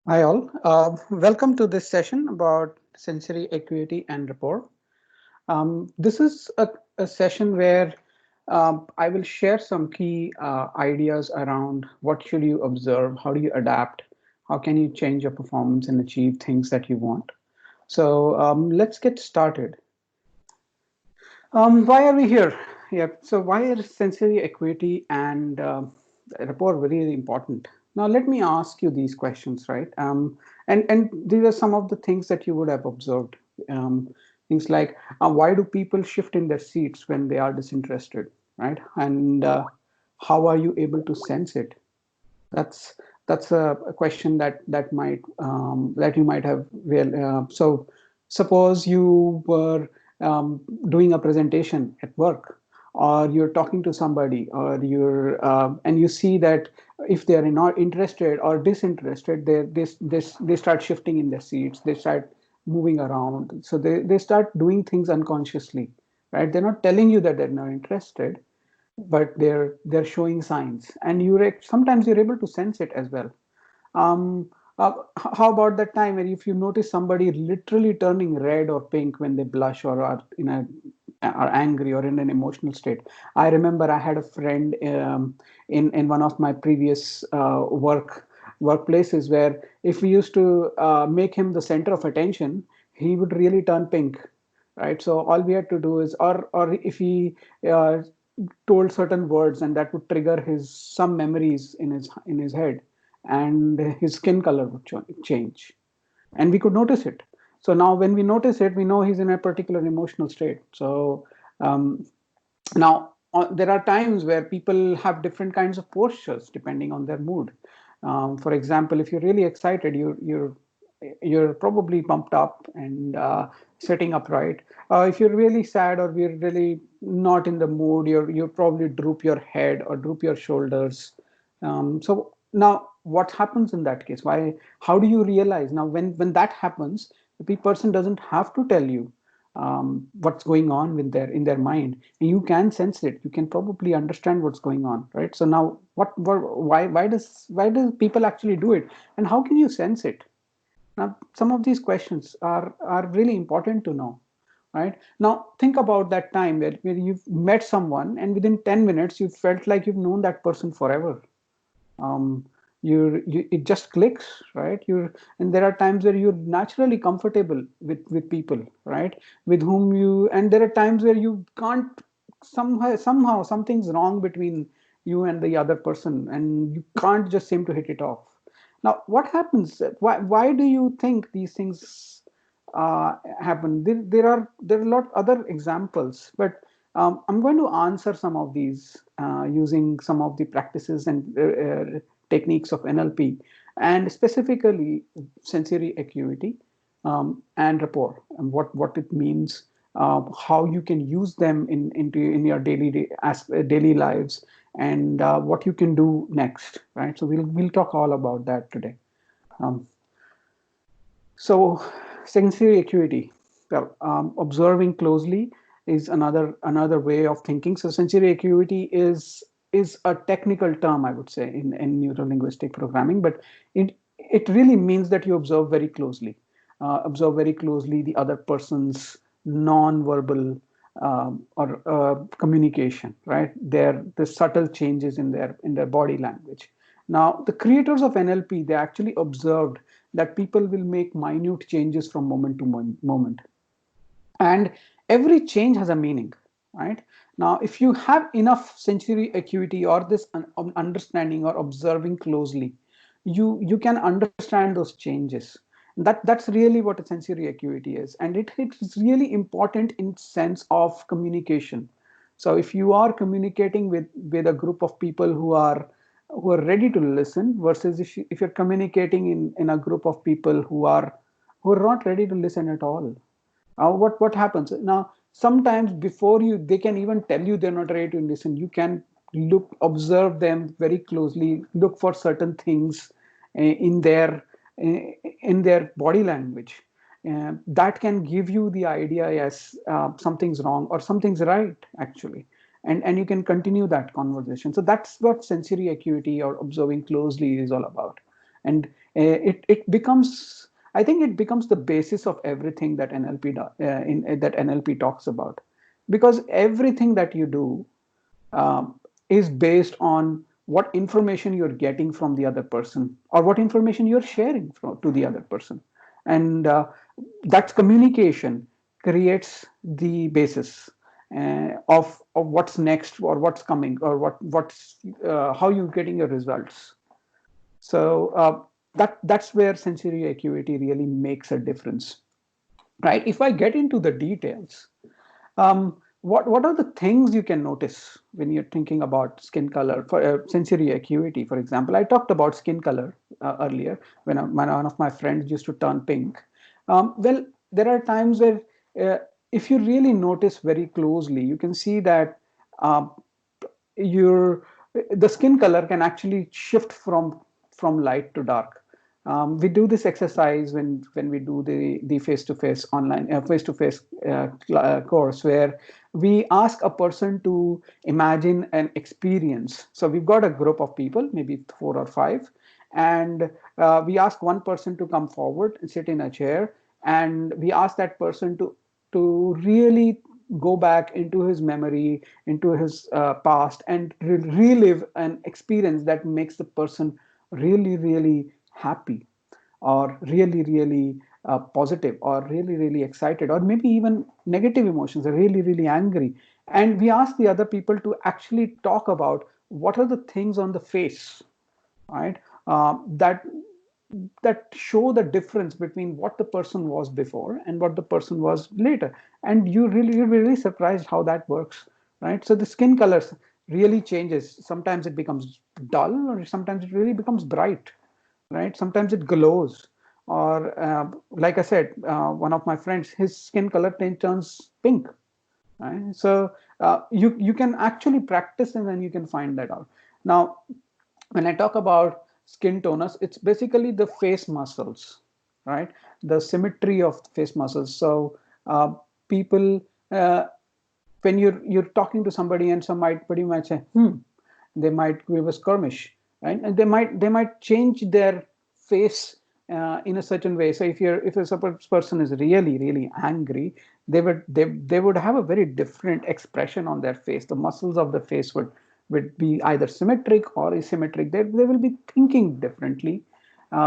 Hi all. Welcome to this session about sensory acuity and rapport. This is a session where I will share some key ideas around what should you observe, how do you adapt, how can you change your performance and achieve things that you want. So let's get started. Why are we here? Yeah. So why are sensory acuity and rapport very important? Now let me ask you these questions, right? And these are some of the things that you would have observed. Things like why do people shift in their seats when they are disinterested, right? And how are you able to sense it? That's that's a question that you might have so suppose you were doing a presentation at work, or you're talking to somebody, or you're and you see that if they are not interested or disinterested, they start shifting in their seats, they start moving around, so they start doing things unconsciously, right? They're not telling you that they're not interested, but they're showing signs, and sometimes you're able to sense it as well. um, how about that time when if you notice somebody literally turning red or pink when they blush or are angry or in an emotional state? I remember I had a friend in one of my previous workplaces, where if we used to make him the center of attention, he would really turn pink, right? So all we had to do is, or if he uh, told certain words, and that would trigger his some memories in his head, and his skin color would change, and we could notice it. So now when we notice it, we know he's in a particular emotional state. So um, now there are times where people have different kinds of postures depending on their mood. For example, if you're really excited, you're probably pumped up and sitting upright. If you're really sad or you're really not in the mood, you probably droop your head or droop your shoulders. So now what happens in that case? How do you realize? Now when that happens, the person doesn't have to tell you what's going on in their mind, and you can sense it. You can probably understand what's going on, right? So now why does people actually do it, and how can you sense it? Now some of these questions are really important to know, right? Now think about that time where you've met someone, and within 10 minutes you felt like you've known that person forever. um, it just clicks, right? And there are times where you're naturally comfortable with people, right? With whom you And there are times where you can't, somehow something's wrong between you and the other person, and you can't just seem to hit it off. Now what happens? Why do you think these things happen? There are a lot other examples, but I'm going to answer some of these using some of the practices and techniques of NLP, and specifically sensory acuity and rapport, and what it means, how you can use them in your daily lives, and what you can do next, right? So we'll talk all about that today. Um, so sensory acuity, well, observing closely is another way of thinking. So sensory acuity is a technical term, I would say, in neuro-linguistic programming, but it really means that you observe very closely the other person's non-verbal or communication, right? The subtle changes in their body language. Now, the creators of NLP, they actually observed that people will make minute changes from moment to moment, and every change has a meaning, right? Now if you have enough sensory acuity, or this understanding or observing closely, you can understand those changes. That's really what a sensory acuity is, and it's really important in sense of communication. So if you are communicating with a group of people who are ready to listen, versus if you're communicating in a group of people who are not ready to listen at all, what happens now? Sometimes before they can even tell you they're not ready to listen, you can observe them very closely, look for certain things in their body language, that can give you the idea, yes, something's wrong or something's right, actually. And you can continue that conversation. So that's what sensory acuity or observing closely is all about. And It becomes, I think it becomes the basis of everything that that NLP talks about, because everything that you do is based on what information you're getting from the other person, or what information you're sharing to the other person. And that communication creates the basis of what's next, or what's coming, or what's how you're getting your results. So that's where sensory acuity really makes a difference, right? If I get into the details, what are the things you can notice when you're thinking about skin color for sensory acuity? For example, I talked about skin color earlier when one of my friends used to turn pink. Well, there are times where if you really notice very closely, you can see that uh, your the skin color can actually shift from light to dark. We do this exercise when we do the face-to-face online face-to-face course, where we ask a person to imagine an experience. So we've got a group of people, maybe 4 or 5, and we ask one person to come forward and sit in a chair, and we ask that person to really go back into his memory, into his past, and relive an experience that makes the person really, really happy, or really, really positive, or really, really excited, or maybe even negative emotions, or really, really angry. And we ask the other people to actually talk about what are the things on the face, right? That show the difference between what the person was before and what the person was later. And you're really surprised how that works, right? So the skin colors really changes. Sometimes it becomes dull, or sometimes it really becomes bright, right? Sometimes it glows, or like I said, one of my friends, his skin color turns pink, right? So you can actually practice, and then you can find that out. Now, when I talk about skin tonus, it's basically the face muscles, right? The symmetry of face muscles. So people, when you're talking to somebody, and somebody might say, they might give a skirmish, right? And they might change their face in a certain way. So if a person is really, really angry, they would have a very different expression on their face. The muscles of the face would be either symmetric or asymmetric. They will be thinking differently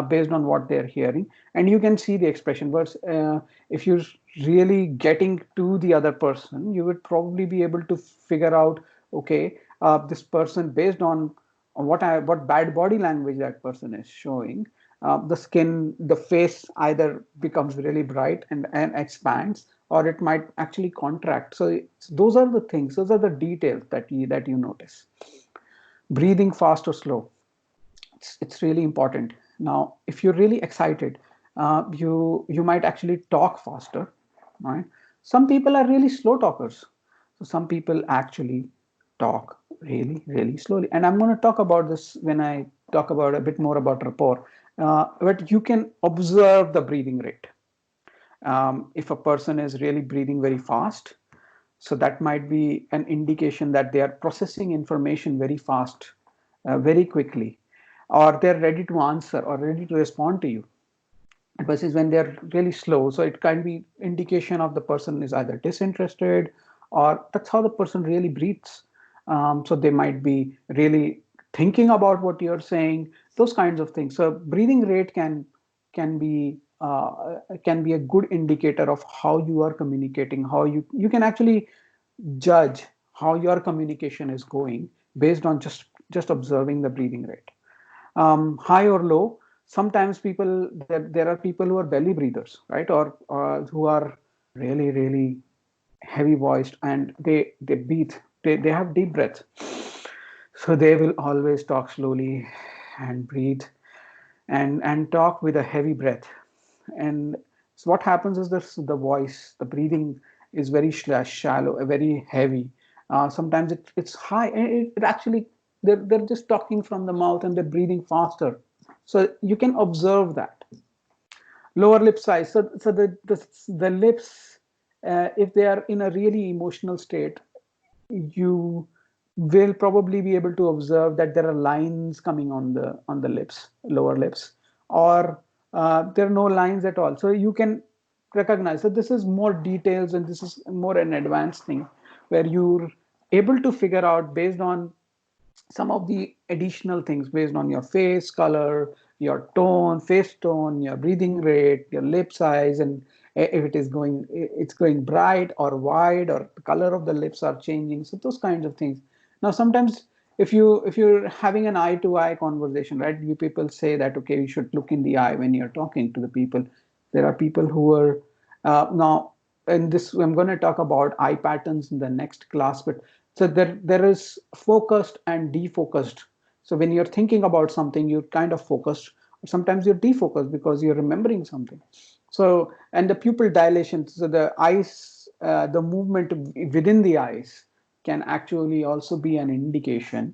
based on what they're hearing, and you can see the expression. But if you're really getting to the other person, you would probably be able to figure out, okay, this person, based on what bad body language that person is showing, the face either becomes really bright and expands, or it might actually contract. So those are the things, those are the details that you notice. Breathing fast or slow, it's really important. Now, if you're really excited, you might actually talk faster, right? Some people are really slow talkers, so some people actually talk really, really slowly. And I'm going to talk about this when I talk about a bit more about rapport. But you can observe the breathing rate. If a person is really breathing very fast, so that might be an indication that they are processing information very fast, very quickly, or they're ready to answer or ready to respond to you. Versus when they're really slow, so it can be indication of the person is either disinterested, or that's how the person really breathes. So they might be really thinking about what you're saying, those kinds of things. So breathing rate can be a good indicator of how you are communicating, how you can actually judge how your communication is going based on just observing the breathing rate. High or low, sometimes there are people who are belly breathers, right? Or who are really, really heavy voiced, and they breathe, they have deep breath. So they will always talk slowly and breathe, and talk with a heavy breath. And so what happens is the voice, the breathing is very shallow, very heavy. Sometimes it's high, and it actually, they're just talking from the mouth, and they're breathing faster. So you can observe that. Lower lip size. So the lips, if they are in a really emotional state, you will probably be able to observe that there are lines coming on the lips, lower lips, or there are no lines at all. So you can recognize that this is more details and this is more an advanced thing where you're able to figure out based on some of the additional things based on your face color, your tone, face tone, your breathing rate, your lip size, and if it is going, it's going bright or wide, or the color of the lips are changing. So those kinds of things. Now, sometimes if you're having an eye to eye conversation, right? You people say that okay, you should look in the eye when you're talking to the people. There are people who are now in this. I'm going to talk about eye patterns in the next class, but so there is focused and defocused. So when you're thinking about something, you're kind of focused. Sometimes you're defocused because you're remembering something. So, and the pupil dilation, so the eyes, the movement within the eyes can actually also be an indication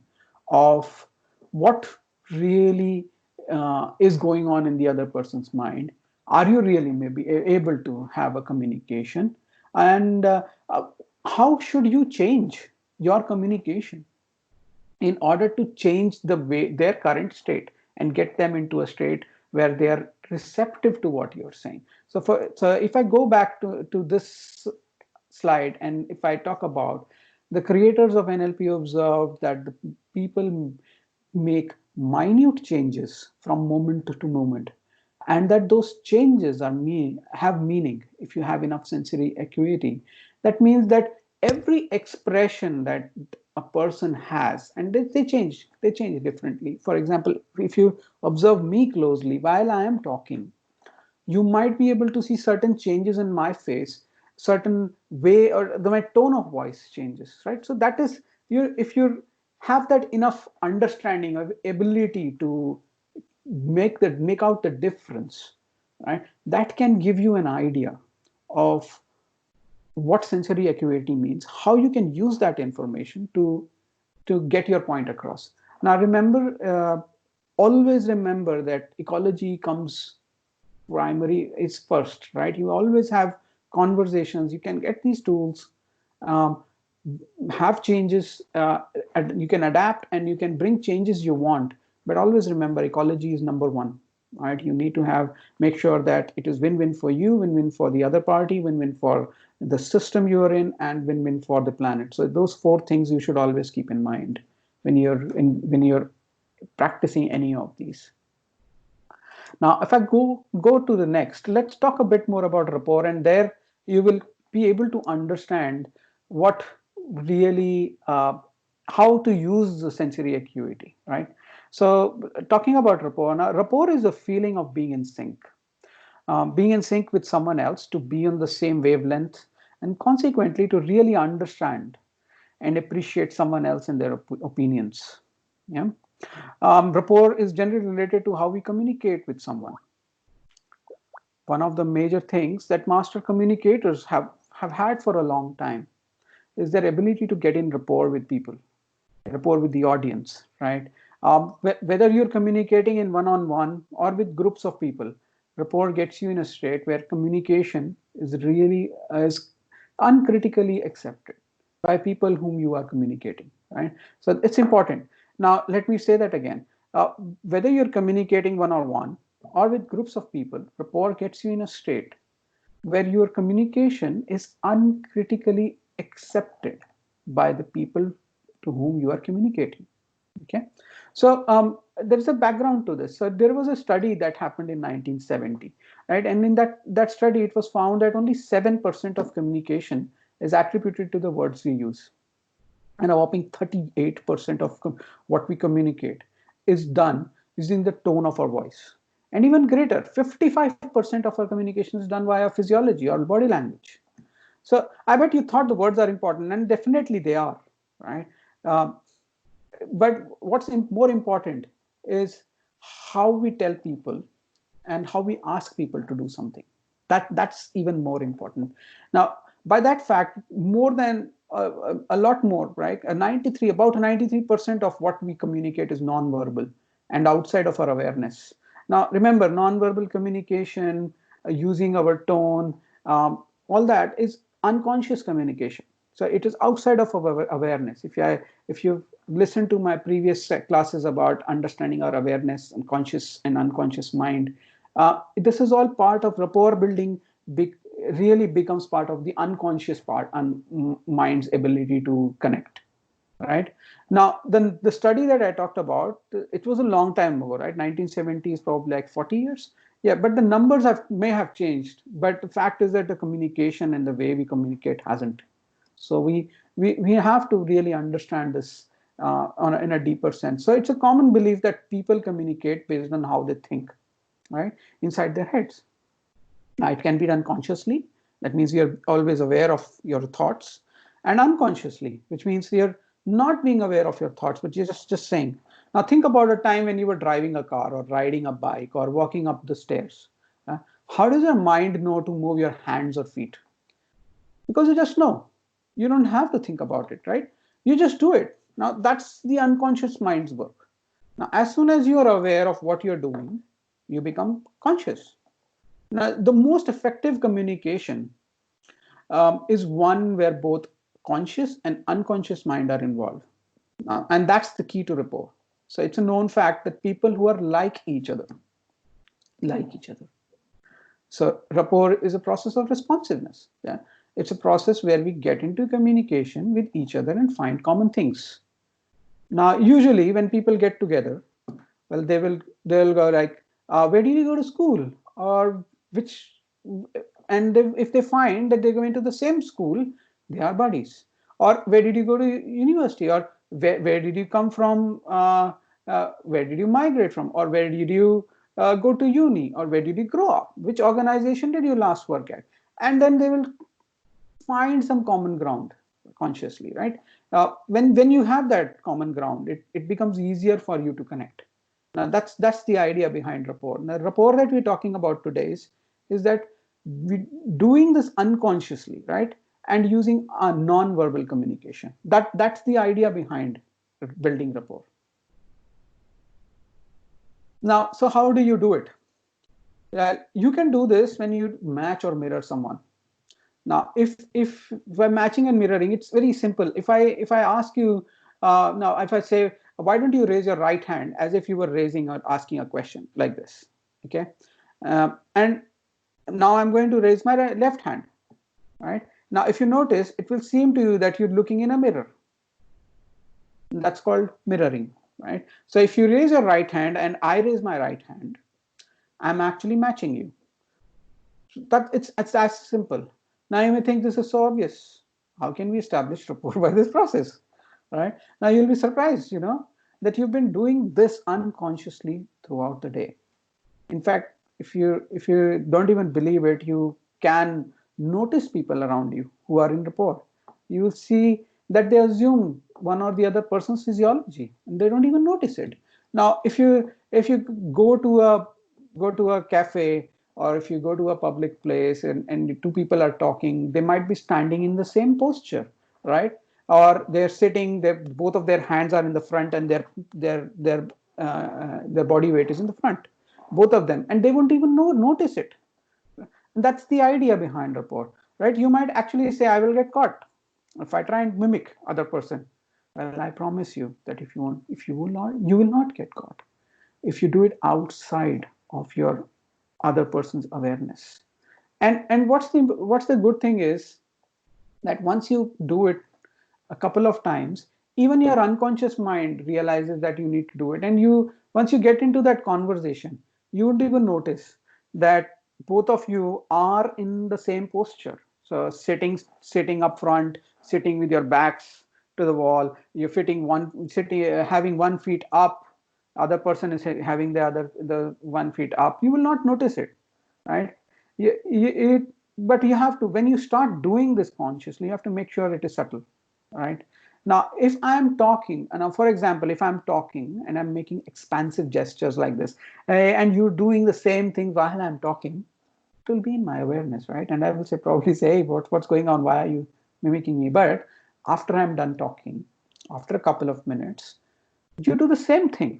of what really is going on in the other person's mind. Are you really maybe able to have a communication? And uh, how should you change your communication in order to change the way their current state and get them into a state where they are receptive to what you're saying? So if I go back to this slide, and if I talk about the creators of NLP observed that the people make minute changes from moment to moment, and that those changes have meaning if you have enough sensory acuity. That means that every expression that a person has, and they change differently. For example, if you observe me closely while I am talking, you might be able to see certain changes in my face, certain way, or my tone of voice changes, right? So that is, you if you have that enough understanding of ability to make out the difference, right? That can give you an idea of what sensory acuity means, how you can use that information to get your point across. Now remember, always remember that ecology comes primary is first, right? You always have conversations. You can get these tools, um, have changes, you can adapt and you can bring changes you want. But always remember, ecology is number one, right? You need to make sure that it is win-win for you, win-win for the other party, win-win for the system you are in, and win-win for the planet. So those four things you should always keep in mind when you're practicing any of these. Now, if I go to the next, let's talk a bit more about rapport, and there you will be able to understand what really how to use the sensory acuity, right? So, talking about rapport, now rapport is a feeling of being in sync with someone else, to be on the same wavelength, and consequently to really understand and appreciate someone else and their opinions. Yeah. Rapport is generally related to how we communicate with someone. One of the major things that master communicators have had for a long time is their ability to get in rapport with people, rapport with the audience, right? Whether you're communicating in one-on-one or with groups of people, rapport gets you in a state where communication is really is uncritically accepted by people whom you are communicating, right? So it's important. Now, let me say that again. Whether you're communicating one-on-one or with groups of people, rapport gets you in a state where your communication is uncritically accepted by the people to whom you are communicating. Okay, so there is a background to this. So there was a study that happened in 1970, right? And in that study, it was found that only 7% of communication is attributed to the words we use, and a whopping 38% of what we communicate is done using the tone of our voice. And even greater, 55% of our communication is done via physiology or body language. So I bet you thought the words are important, and definitely they are, right? Um, but what's more important is how we tell people and how we ask people to do something. That's even more important. Now, by that fact, more than a lot more, right? About 93% of what we communicate is non-verbal and outside of our awareness. Now, remember, non-verbal communication, using our tone, all that is unconscious communication. So it is outside of our awareness. If you've listened to my previous classes about understanding our awareness and conscious and unconscious mind, this is all part of rapport building. Really becomes part of the unconscious part and mind's ability to connect. Right now, then the study that I talked about, it was a long time ago, right? 1970 is probably like 40 years. Yeah, but the numbers may have changed. But the fact is that the communication and the way we communicate hasn't. So we have to really understand this in a deeper sense. So it's a common belief that people communicate based on how they think, right, inside their heads. Now, it can be done consciously. That means you're always aware of your thoughts, and unconsciously, which means you're not being aware of your thoughts, but you're just saying. Now, think about a time when you were driving a car or riding a bike or walking up the stairs. Uh, how does your mind know to move your hands or feet? Because you just know. You don't have to think about it, right? You just do it. Now, that's the unconscious mind's work. Now, as soon as you are aware of what you're doing, you become conscious. Now, the most effective communication is one where both conscious and unconscious mind are involved. And that's the key to rapport. So it's a known fact that people who are like each other. So rapport is a process of responsiveness. Yeah? It's a process where we get into communication with each other and find common things. Now, usually when people get together, well, they'll go like, where did you go to school, or which, and if they find that they're going to the same school, they are buddies. Or where did you go to university, or where did you come from, where did you migrate from, or where did you go to uni, or where did you grow up, which organization did you last work at, and then they will find some common ground consciously, right? When you have that common ground, it becomes easier for you to connect. Now that's the idea behind rapport. Now, rapport that we're talking about today is that we doing this unconsciously, right, and using a non-verbal communication. That's the idea behind building rapport. Now, so how do you do it? You can do this when you match or mirror someone. Now, if we're matching and mirroring, it's very simple. If I ask you now, if I say, why don't you raise your right hand, as if you were raising or asking a question like this, okay? And now I'm going to raise my left hand, right? Now, if you notice, it will seem to you that you're looking in a mirror. That's called mirroring, right? So if you raise your right hand and I raise my right hand, I'm actually matching you. That it's as simple. Now you may think this is so obvious. How can we establish rapport by this process? Right? Now you'll be surprised, that you've been doing this unconsciously throughout the day. In fact, if you don't even believe it, you can notice people around you who are in rapport. You will see that they assume one or the other person's physiology and they don't even notice it. Now, if you go to a cafe, or if you go to a public place and two people are talking, they might be standing in the same posture, right? Or they're sitting, both of their hands are in the front and their body weight is in the front, both of them, and they won't even notice it. And that's the idea behind rapport, right? You might actually say, I will get caught if I try and mimic other person. Well, I promise you that if you will not get caught if you do it outside of your other person's awareness. And what's the good thing is that once you do it a couple of times, even your unconscious mind realizes that you need to do it. And once you get into that conversation, you won't even notice that both of you are in the same posture. So sitting up front, sitting with your backs to the wall, you're having 1 feet up, other person is having the 1 feet up. You will not notice it, right? But you have to, when you start doing this consciously, you have to make sure it is subtle, right? Now, if I'm talking, and for example, if I'm talking and I'm making expansive gestures like this, and you're doing the same thing while I'm talking, it will be in my awareness, right? And I will probably say, hey, what's going on? Why are you mimicking me? But after I'm done talking, after a couple of minutes, you do the same thing,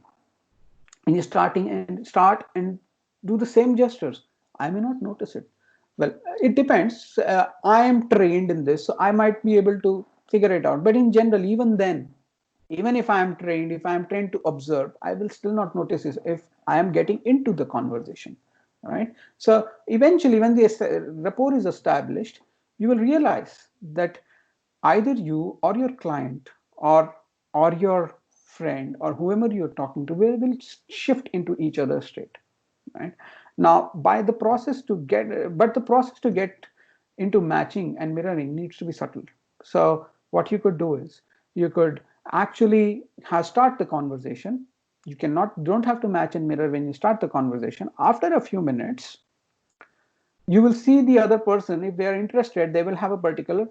and you start and do the same gestures. I may not notice it. Well, it depends. I am trained in this, so I might be able to figure it out. But in general, even then, Even if I am trained to observe, I will still not notice this if I am getting into the conversation, right? So eventually, when the rapport is established, you will realize that either you or your client or your friend or whoever you're talking to will shift into each other's state, right? Now, by the process to get, but the process to get into matching and mirroring needs to be subtle. So what you could do is you could actually start the conversation. You don't have to match and mirror when you start the conversation. After a few minutes, you will see the other person. If they are interested, they will have a particular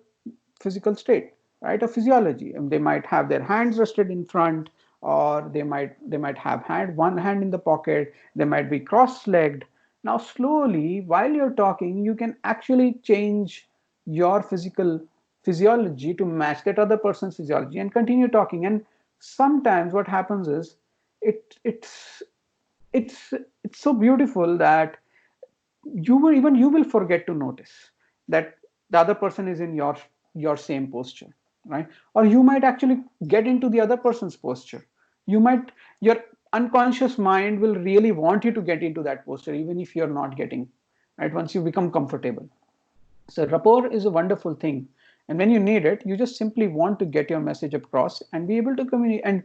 physical state, right? A physiology, and they might have their hands rested in front, or they might have one hand in the pocket, they might be cross-legged. Now slowly, while you're talking, you can actually change your physiology to match that other person's physiology and continue talking. And sometimes what happens is it it's it's it's so beautiful that you will forget to notice that the other person is in your same posture, right? Or you might actually get into the other person's posture. Your unconscious mind will really want you to get into that posture even if you're not getting, right, once you become comfortable. So rapport is a wonderful thing, and when you need it, you just simply want to get your message across and be able to communicate. And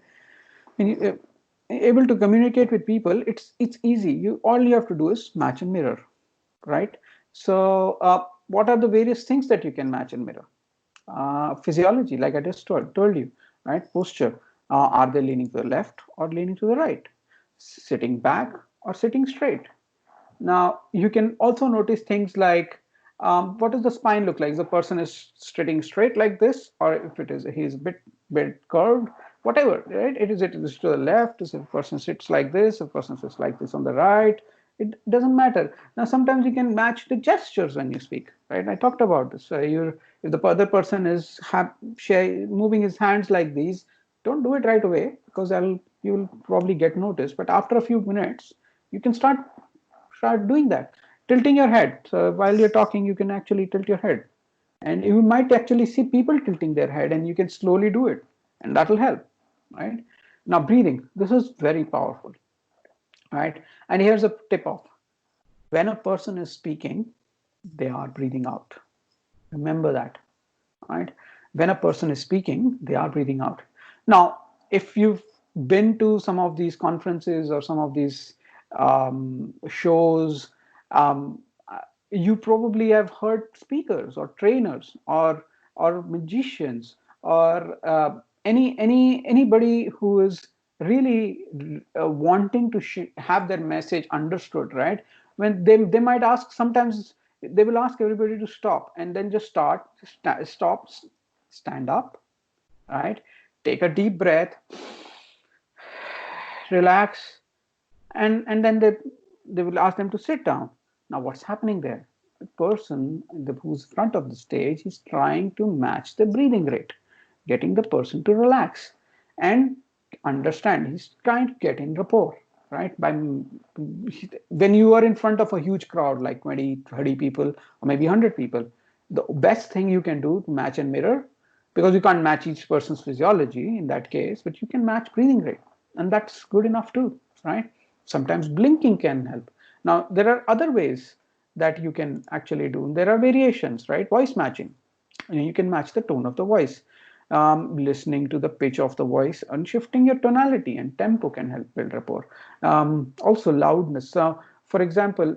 when you able to communicate with people, it's easy. You all you have to do is match and mirror, right? So what are the various things that you can match and mirror? Physiology, like I just told you, right? Posture. Are they leaning to the left or leaning to the right? Sitting back or sitting straight? Now, you can also notice things like what does the spine look like? Is the person is sitting straight like this, or if it is he's a bit curved, whatever, right? It is to the left. If a person sits like this, a person sits like this on the right. It doesn't matter. Now, sometimes you can match the gestures when you speak, right? I talked about this. If the other person is moving his hands like these, don't do it right away because you will probably get noticed. But after a few minutes, you can start doing that, tilting your head. So while you're talking, you can actually tilt your head, and you might actually see people tilting their head, and you can slowly do it, and that will help, right? Now, breathing, this is very powerful, right? And here's a tip off: when a person is speaking, they are breathing out. Remember that, right? When a person is speaking, they are breathing out. Now, if you've been to some of these conferences or some of these shows, um, you probably have heard speakers or trainers or magicians or anybody who is really wanting to have their message understood, right? When they might ask, sometimes they will ask everybody to stop and then just stop, stand up, right? Take a deep breath, relax, and then they will ask them to sit down. Now, what's happening there? The person who's in front of the stage is trying to match the breathing rate, getting the person to relax and understand. He's trying to get in rapport, right? When you are in front of a huge crowd like 20, 30 people, or maybe 100 people, the best thing you can do to match and mirror, because you can't match each person's physiology in that case, but you can match breathing rate, and that's good enough too, right? Sometimes blinking can help. Now, there are other ways that you can actually do. There are variations, right? Voice matching. You can match the tone of the voice. Listening to the pitch of the voice and shifting your tonality and tempo can help build rapport. Also, loudness. So, for example,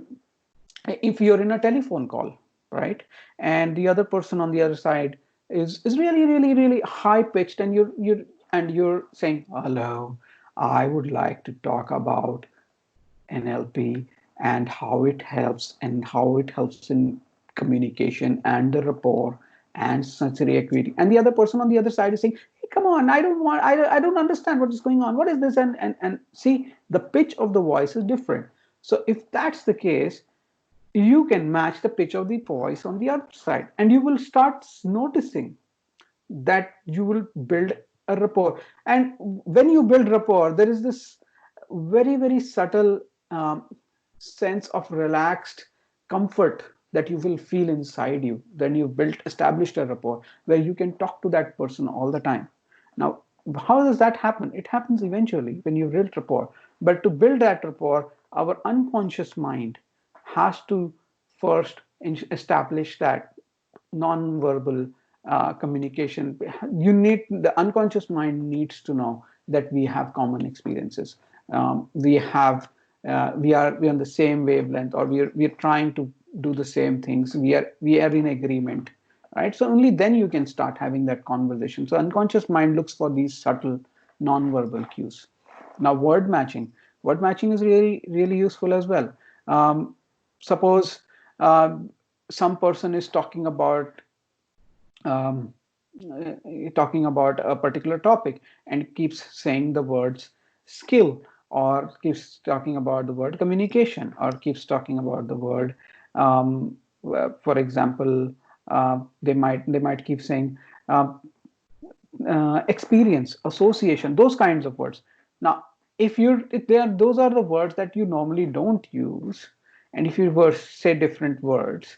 if you're in a telephone call, right, and the other person on the other side is really really really high pitched, and you're saying, hello, I would like to talk about NLP and how it helps in communication and the rapport and sensory acuity. And the other person on the other side is saying, hey, come on, I don't understand what is going on. What is this? And see, the pitch of the voice is different. So if that's the case, you can match the pitch of the voice on the other side, and you will start noticing that you will build a rapport. And when you build rapport, there is this very very subtle um, sense of relaxed comfort that you will feel inside you. Then you established a rapport where you can talk to that person all the time. Now, how does that happen? It happens eventually when you build rapport. But to build that rapport, our unconscious mind has to first establish that non-verbal communication. You need, the unconscious mind needs to know that we have common experiences. We have we are on the same wavelength, or we are trying to do the same things. We are in agreement, right? So only then you can start having that conversation. So unconscious mind looks for these subtle non-verbal cues. Now word matching is really useful as well. Suppose some person is um, talking about a particular topic and keeps saying the words skill, or keeps talking about the word communication, or keeps talking about the word, for example, they might keep saying uh, experience, association, those kinds of words. Now, if they are, those are the words that you normally don't use, and if you were say different words,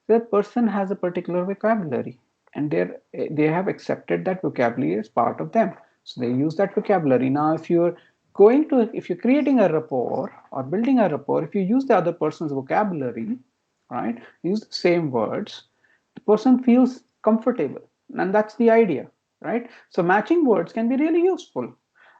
that person has a particular vocabulary, and they have accepted that vocabulary as part of them. So they use that vocabulary. Now, if you're creating a rapport or building a rapport, if you use the other person's vocabulary, right, use the same words, the person feels comfortable, and that's the idea, right? So matching words can be really useful.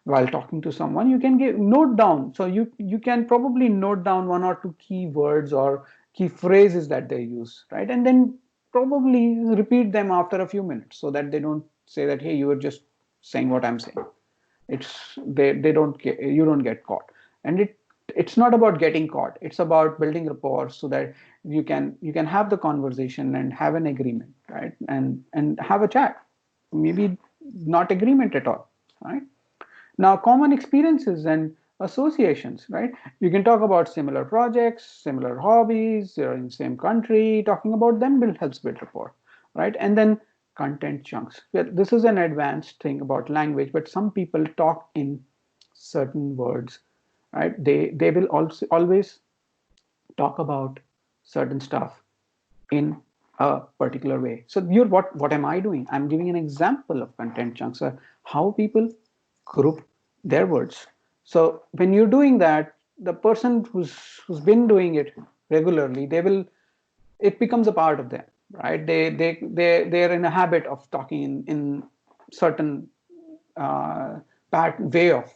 While talking to someone, you can note down, so you can probably note down one or two key words or key phrases that they use, right? And then probably repeat them after a few minutes, so that they don't say that, hey, you were just saying what I'm saying. They don't get, you don't get caught. And it's not about getting caught, it's about building rapport, so that you can have the conversation and have an agreement, right? And have a chat, maybe not agreement at all, right? Now, common experiences and associations, right? You can talk about similar projects, similar hobbies, you're in the same country. Talking about them helps build rapport, right? And then content chunks. This is an advanced thing about language, but some people talk in certain words, right? They will also always talk about certain stuff in a particular way. So what am I doing? I'm giving an example of content chunks, how people group their words. So when you're doing that, the person who's been doing it regularly, it becomes a part of them, right? They're in a habit of talking in certain uh, way of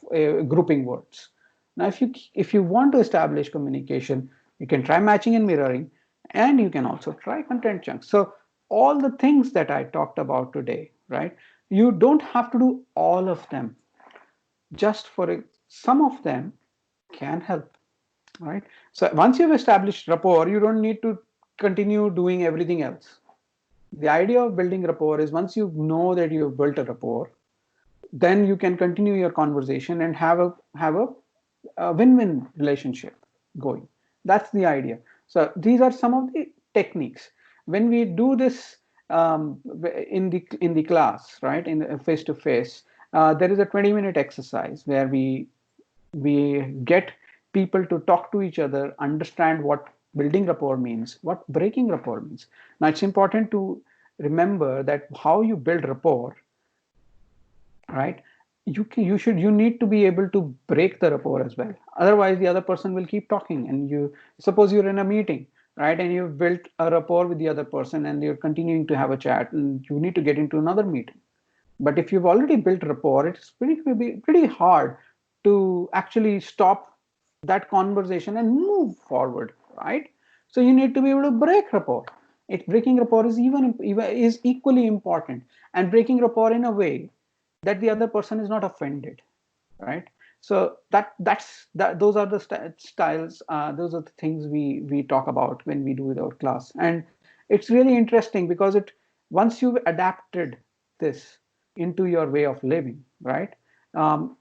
grouping words. Now, if you want to establish communication, you can try matching and mirroring, and you can also try content chunks. So all the things that I talked about today, right? You don't have to do all of them. Just some of them can help, right? So once you've established rapport, you don't need to continue doing everything else. The idea of building rapport is, once you know that you've built a rapport, then you can continue your conversation and have a win-win relationship going. That's the idea. So these are some of the techniques. When we do this in the class, right, in face to face, there is a 20-minute exercise where we get people to talk to each other, understand what building rapport means, what breaking rapport means. Now, it's important to remember that how you build rapport, right? You need to be able to break the rapport as well. Otherwise, the other person will keep talking, and you suppose you're in a meeting, right, and you've built a rapport with the other person, and you're continuing to have a chat, and you need to get into another meeting. But if you've already built rapport, it's pretty hard to actually stop that conversation and move forward, right? So you need to be able to break rapport. Breaking rapport is equally important, and breaking rapport in a way that the other person is not offended, right? So those are the styles. Those are the things we talk about when we do our class, and it's really interesting because once you've adapted this into your way of living, right? Um,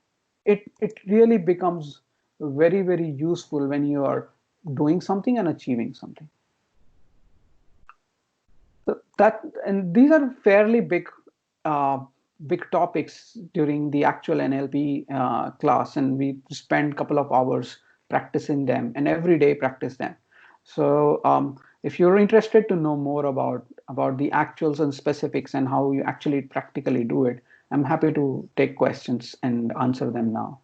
it really becomes very useful when you are doing something and achieving something. So and these are fairly uh, big topics during the actual NLP class, and we spend a couple of hours practicing them, and every day practice them. So if you're interested to know more about the actuals and specifics and how you actually practically do it, I'm happy to take questions and answer them now.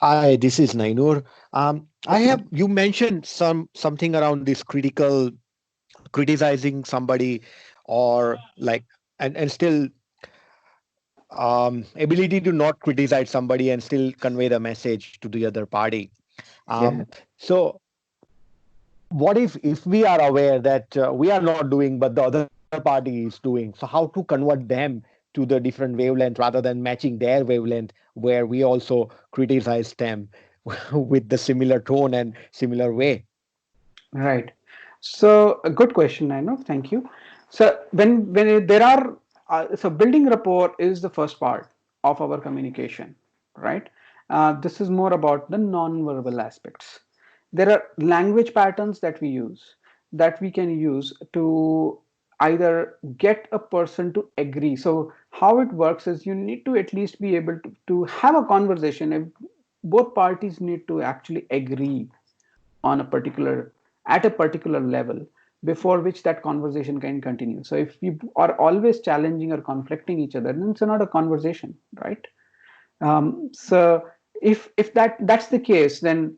Hi, this is Nainur. I have you mentioned something around this critical criticizing somebody, or like, and still ability to not criticize somebody and still convey the message to the other party. Yeah. So what if we are aware that we are not doing but the other party is doing, so how to convert them to the different wavelength rather than matching their wavelength, where we also criticize them with the similar tone and similar way. Right. So a good question, I know. Thank you. So there are so building rapport is the first part of our communication, right? This is more about the non-verbal aspects. There are language patterns that we use, that we can use to either get a person to agree. So how it works is you need to at least be able to have a conversation. If both parties need to actually agree on a particular at a particular level before which that conversation can continue. So if you are always challenging or conflicting each other, then it's not a conversation, right? So if that's the case, then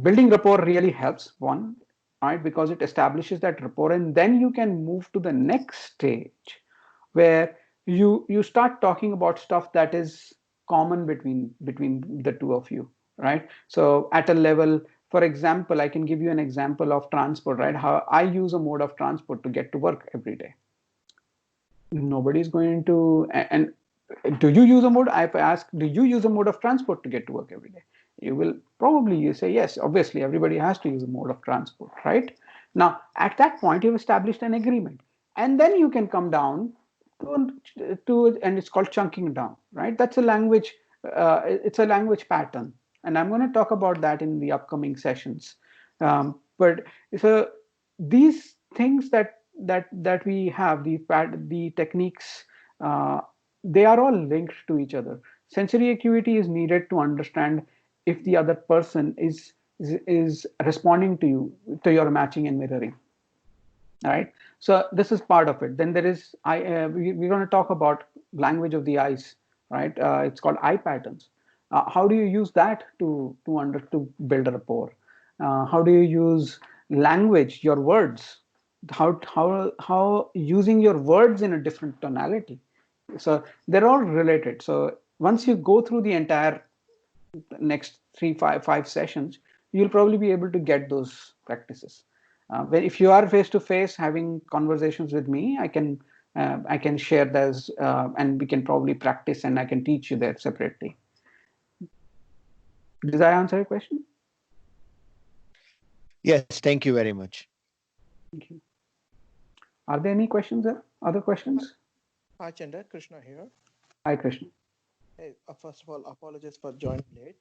building rapport really helps, one, right? Because it establishes that rapport, and then you can move to the next stage where you start talking about stuff that is common between the two of you, right? So at a level, for example, I can give you an example of transport, right? How I use a mode of transport to get to work every day. Nobody's going to, and do you use a mode? I ask, do you use a mode of transport to get to work every day? You will probably you say yes. Obviously, everybody has to use a mode of transport, right? Now, at that point, you've established an agreement, and then you can come down to and it's called chunking down, right? That's a language. It's a language pattern, and I'm going to talk about that in the upcoming sessions. But so these things that we have, the techniques, uh, they are all linked to each other. Sensory acuity is needed to understand if the other person is responding to you, to your matching and mirroring. All right. So this is part of it. Then there is we're going to talk about language of the eyes, right? It's called eye patterns. How do you use that to build a rapport? How do you use language, your words? How using your words in a different tonality? So they're all related. So once you go through the entire next five sessions, you'll probably be able to get those practices. If you are face to face having conversations with me, I can share those, and we can probably practice, and I can teach you that separately. Does that answer your question? Yes, thank you very much. Thank you. Are there any questions there? Other questions? Hi, Chandra. Krishna here. Hi, Krishna. Hey, first of all, apologies for joining late.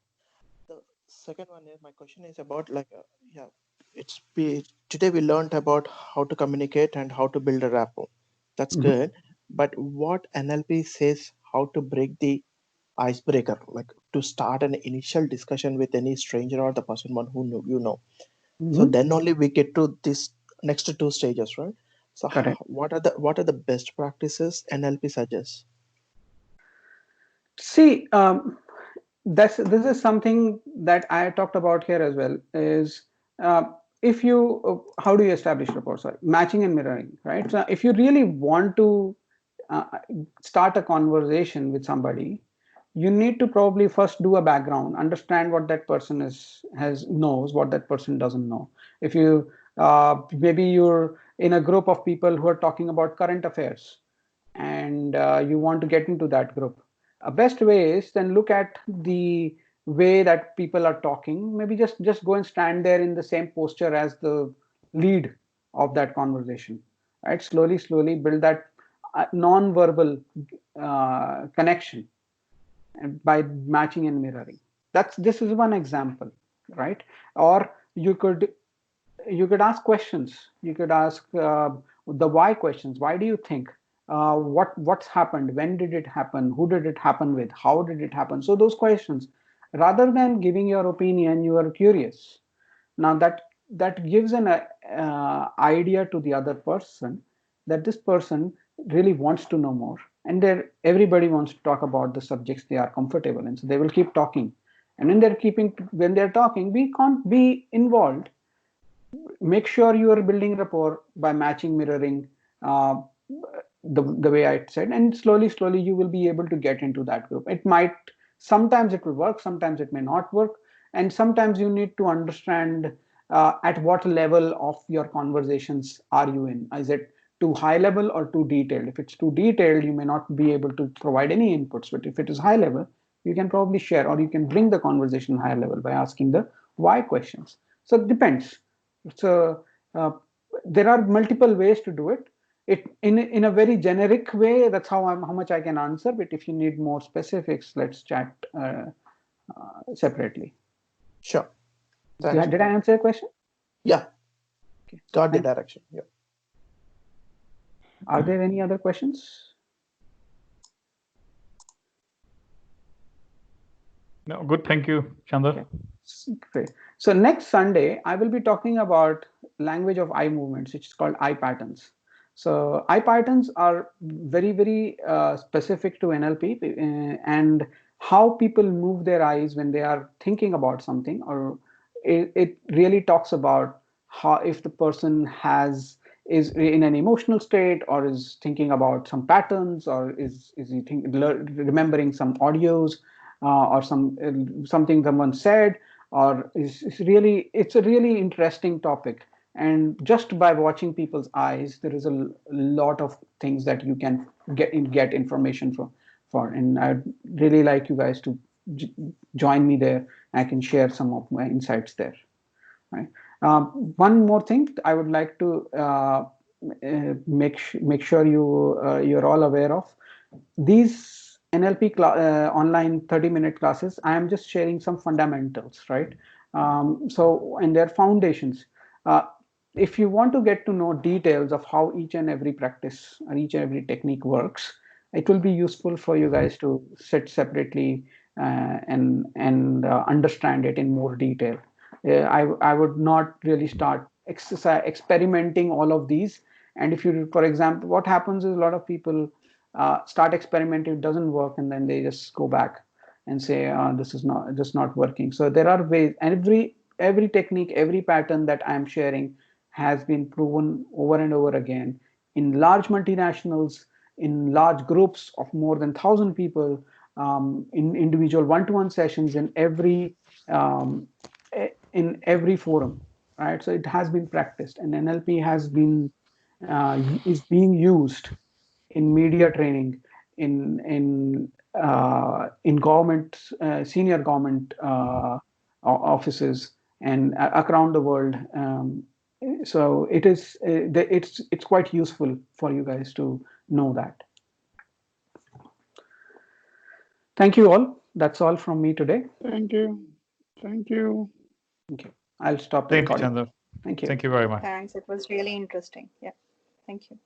The second one is my question is about yeah, today we learned about how to communicate and how to build a rapport. That's Mhm. good. But what NLP says how to break the icebreaker, like to start an initial discussion with any stranger or the person one who you know. So Mhm. then only we get to this next two stages, right? So Correct. what are the best practices NLP suggests? See, this is something that I talked about here as well. Is if you how do you establish rapport? Sorry, matching and mirroring, right? So if you really want to uh, start a conversation with somebody, you need to probably first do a background, understand what that person has knows, what that person doesn't know. If you maybe you're in a group of people who are talking about current affairs, and you want to get into that group, a best way is then look at the way that people are talking. Maybe just go and stand there in the same posture as the lead of that conversation, right? Slowly build that non-verbal connection by matching and mirroring. That's This is one example, right? Or you could ask questions. You could ask the why questions. Why do you think? What's happened? When did it happen? Who did it happen with? How did it happen? So those questions, rather than giving your opinion, you are curious. Now that gives an idea to the other person that this person really wants to know more, and everybody wants to talk about the subjects they are comfortable in, so they will keep talking. And when they're talking, we can't be involved. Make sure you are building rapport by matching, mirroring, uh, the way I said, and slowly you will be able to get into that group. It might, sometimes it will work, sometimes it may not work, and sometimes you need to understand at what level of your conversations are you in. Is it too high level or too detailed? If it's too detailed, you may not be able to provide any inputs, but if it is high level, you can probably share, or you can bring the conversation higher level by asking the why questions. So it depends. So there are multiple ways to do it. It in a very generic way. That's how much I can answer. But if you need more specifics, let's chat separately. Sure. Thanks. Did I answer your question? Yeah. Okay. Got the direction. Yeah. Are there any other questions? No, good. Thank you, Chandra. Okay. Great. So next Sunday, I will be talking about language of eye movements, which is called eye patterns. So eye patterns are very specific to NLP, and how people move their eyes when they are thinking about something, or it really talks about how, if the person is in an emotional state, or is thinking about some patterns, or is he remembering some audios, or something someone said, or it's a really interesting topic. And just by watching people's eyes, there is a lot of things that you can get information for. And I'd really like you guys to join me there. I can share some of my insights there. Right. One more thing I would like to make sure you're all aware of. These NLP online 30-minute classes, I am just sharing some fundamentals, right? So, and their foundations. Uh, if you want to get to know details of how each and every practice or each and every technique works, it will be useful for you guys to sit separately and understand it in more detail. I would not really start experimenting all of these. And if you, for example, what happens is a lot of people start experimenting, it doesn't work, and then they just go back and say, this is not just not working. So there are ways, and every technique, every pattern that I'm sharing has been proven over and over again in large multinationals, in large groups of more than 1,000 people, in individual one-to-one sessions, um, in every forum, right? So it has been practiced, and NLP is being used in media training, in government, senior government offices, and around the world. So it's quite useful for you guys to know that. Thank you all. That's all from me today. Thank you. Thank you. Okay, I'll stop the Thank you, recording. Chandra. Thank you. Thank you very much. Thanks. It was really interesting. Yeah. Thank you.